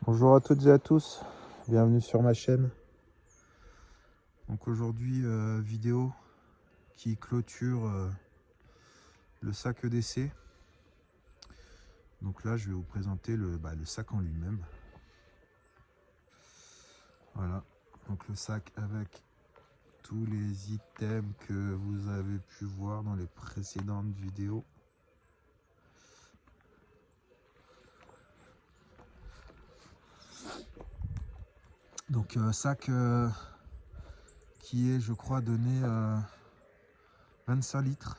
Bonjour à toutes et à tous, bienvenue sur ma chaîne. Donc aujourd'hui vidéo qui clôture le sac EDC. Donc là je vais vous présenter le sac en lui-même. Voilà, donc le sac avec tous les items que vous avez pu voir dans les précédentes vidéos. Donc sac qui est, je crois, donné 25 litres.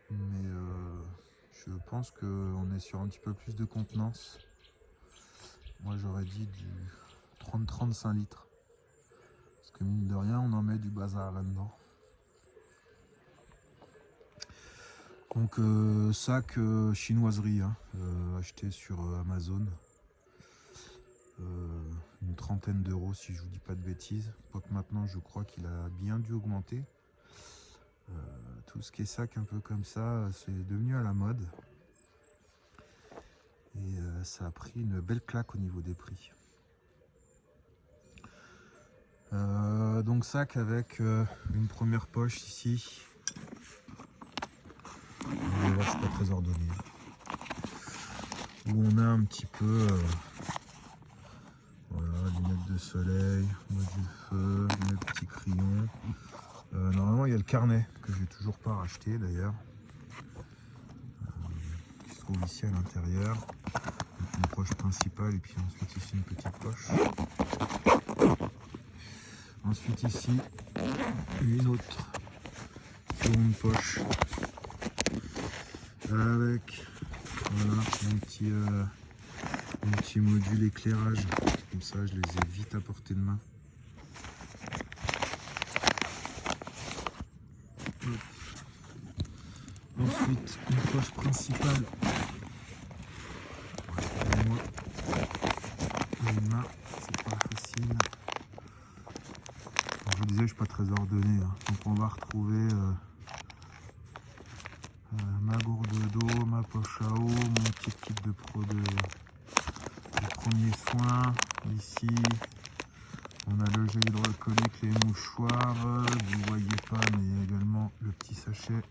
Mais je pense qu'on est sur un petit peu plus de contenance. Moi j'aurais dit du 30-35 litres. Parce que mine de rien, on en met du bazar là-dedans. Donc sac chinoiserie, hein, acheté sur Amazon. Une trentaine d'euros si je vous dis pas de bêtises. Quoique maintenant je crois qu'il a bien dû augmenter. Tout ce qui est sac un peu comme ça, c'est devenu à la mode. Et ça a pris une belle claque au niveau des prix. Donc sac avec une première poche ici. Vous allez voir, c'est pas très ordonné. Où on a un petit peu voilà, lunettes de soleil, module feu, mes petits crayons. Normalement il y a le carnet que j'ai toujours pas racheté d'ailleurs. Qui se trouve ici à l'intérieur. Une poche principale et puis ensuite ici une petite poche. Ensuite ici une autre seconde poche avec voilà mon petit module éclairage. Comme ça je les ai vite à portée de main. Ensuite une poche principale. Pour moi, les mains, c'est pas facile. Alors, je vous disais, je suis pas très ordonné, hein. Donc on va retrouver ma gourde d'eau, ma poche à eau, mon petit kit de premiers soins. Ici, on a le gel hydroalcoolique, les mouchoirs. Vous voyez pas, mais il y a également le petit sachet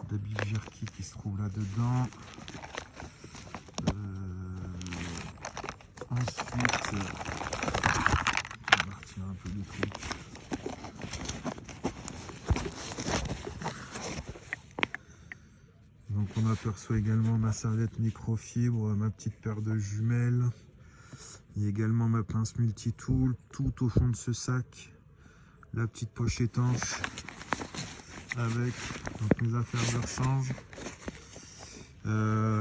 de Beef Jerky qui se trouve là-dedans. Ensuite, on va retirer un peu de trucs. Donc on aperçoit également ma serviette microfibre, ma petite paire de jumelles. Il y a également ma pince multitool, tout au fond de ce sac. La petite poche étanche avec donc, mes affaires de rechange.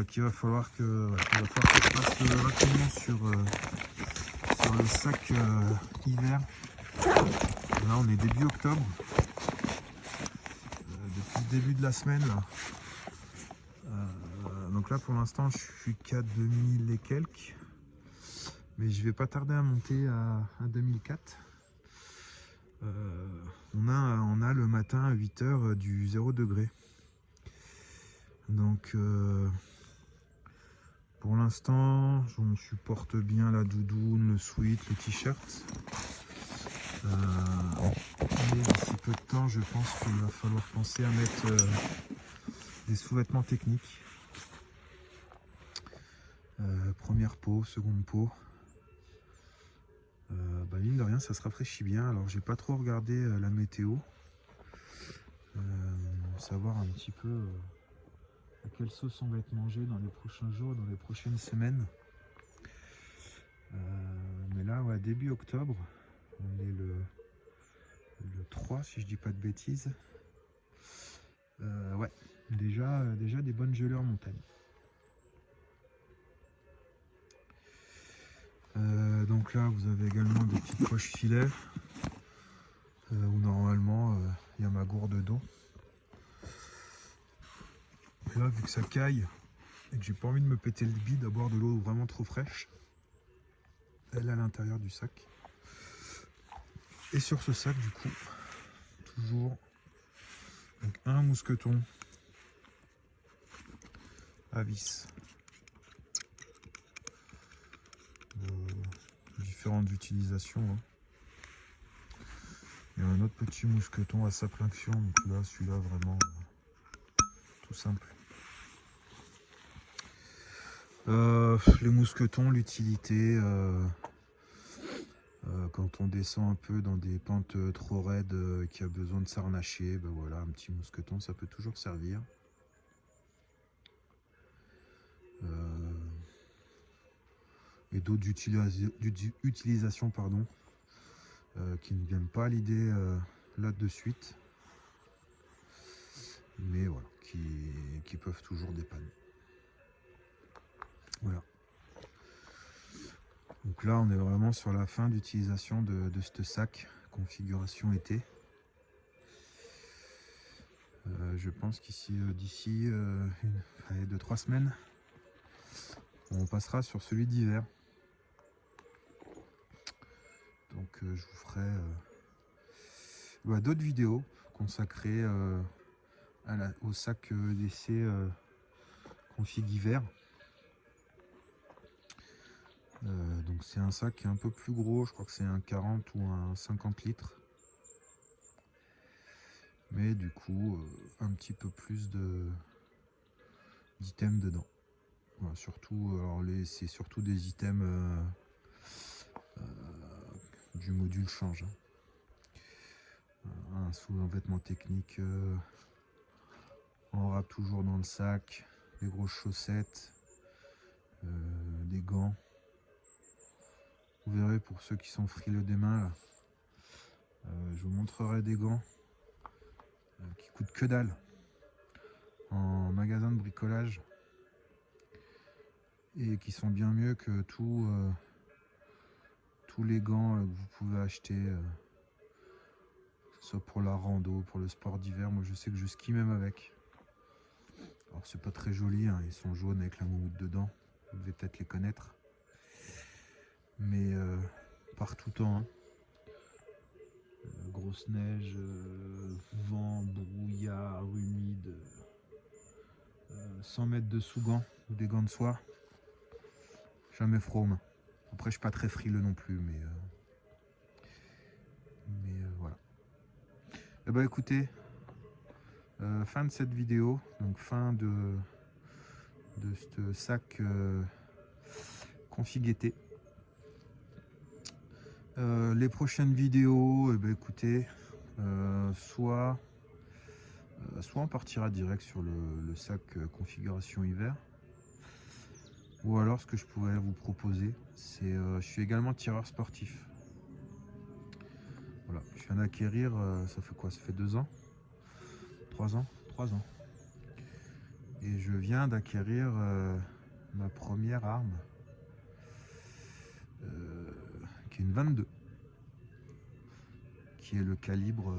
Qu'il va falloir que je passe rapidement sur le sac hiver. Là on est début octobre. Depuis le début de la semaine là. Donc là pour l'instant je suis qu'à 2000 et quelques. Mais je vais pas tarder à monter à 2004. On a le matin à 8h du 0 degré. Donc pour l'instant on supporte bien la doudoune, le sweat, le t-shirt. Mais d'ici peu de temps je pense qu'il va falloir penser à mettre des sous-vêtements techniques. Première peau, seconde peau. Mine de rien ça se rafraîchit bien. Alors j'ai pas trop regardé la météo, savoir un petit peu à quelle sauce on va être mangé dans les prochains jours, dans les prochaines semaines. Mais là ouais, début octobre, on est le 3 si je dis pas de bêtises. Ouais, déjà des bonnes gelées en montagne. Donc là vous avez également des petites poches filets où normalement il y a ma gourde d'eau. Et là vu que ça caille et que j'ai pas envie de me péter le bide à boire de l'eau vraiment trop fraîche, elle est à l'intérieur du sac. Et sur ce sac du coup toujours donc un mousqueton à vis. différentes utilisations. Hein. Il y a un autre petit mousqueton à simple action, donc là, celui-là, vraiment tout simple. Les mousquetons, l'utilité, quand on descend un peu dans des pentes trop raides, qui a besoin de s'harnacher, ben voilà, un petit mousqueton, ça peut toujours servir. Et d'autres utilisations, pardon, qui ne viennent pas à l'idée là de suite, mais voilà, qui peuvent toujours dépanner. Voilà. Donc là, on est vraiment sur la fin d'utilisation de ce sac configuration été. Je pense qu'ici, d'ici 2-3 semaines, on passera sur celui d'hiver. Donc je vous ferai d'autres vidéos consacrées au sac d'essai config hiver. Donc c'est un sac qui est un peu plus gros, je crois que c'est un 40 ou un 50 litres. Mais du coup, un petit peu plus d'items dedans. Voilà, surtout, c'est surtout des items du module change. Un sous-vêtement technique en rap toujours dans le sac, des grosses chaussettes, des gants. Vous verrez pour ceux qui sont frileux des mains, là, je vous montrerai des gants qui coûtent que dalle en magasin de bricolage et qui sont bien mieux que tous les gants que vous pouvez acheter, que ce soit pour la rando, pour le sport d'hiver. Moi je sais que je skie même avec. Alors c'est pas très joli, hein, ils sont jaunes avec la moumoute dedans, vous devez peut-être les connaître. Mais partout temps, hein. Grosse neige, vent, brouillard, humide, 100 mètres de sous-gants ou des gants de soie, jamais froid aux mains. Après je suis pas très frileux non plus, mais voilà. Et bah écoutez, fin de cette vidéo, donc fin de ce sac config été. Les prochaines vidéos, écoutez, soit on partira direct sur le sac configuration hiver, ou alors ce que je pourrais vous proposer, c'est je suis également tireur sportif. Voilà, je viens d'acquérir, ça fait quoi? Ça fait 2 ans, 3 ans, 3 ans. Et je viens d'acquérir ma première arme, qui est une 22, qui est le calibre,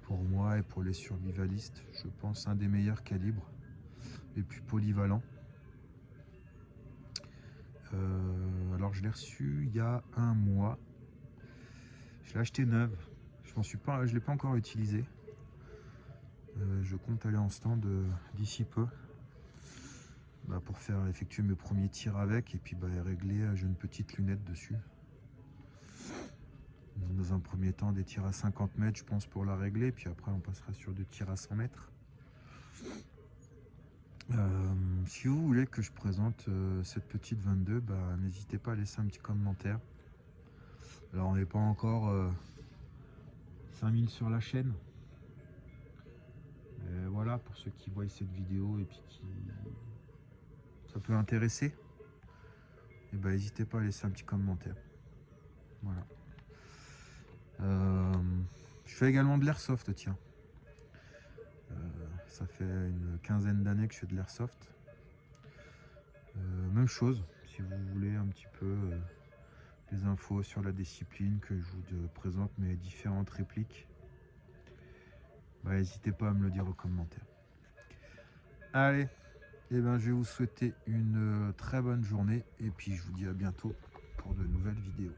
pour moi et pour les survivalistes, je pense un des meilleurs calibres, les plus polyvalents. Alors je l'ai reçu il y a un mois, je l'ai acheté neuve, je l'ai pas encore utilisé. Je compte aller en stand d'ici peu, pour faire effectuer mes premiers tirs avec, et puis régler, j'ai une petite lunette dessus. Dans un premier temps des tirs à 50 mètres je pense pour la régler, puis après on passera sur des tirs à 100 mètres. Si vous voulez que je présente cette petite 22, n'hésitez pas à laisser un petit commentaire. Alors on n'est pas encore 5000 sur la chaîne. Et voilà, pour ceux qui voient cette vidéo et puis qui ça peut intéresser, et n'hésitez pas à laisser un petit commentaire. Voilà. Je fais également de l'airsoft, tiens. Ça fait une quinzaine d'années que je fais de l'airsoft. Même chose, si vous voulez un petit peu des infos sur la discipline, que je vous présente mes différentes répliques, n'hésitez pas à me le dire en commentaire. Allez, je vais vous souhaiter une très bonne journée et puis je vous dis à bientôt pour de nouvelles vidéos.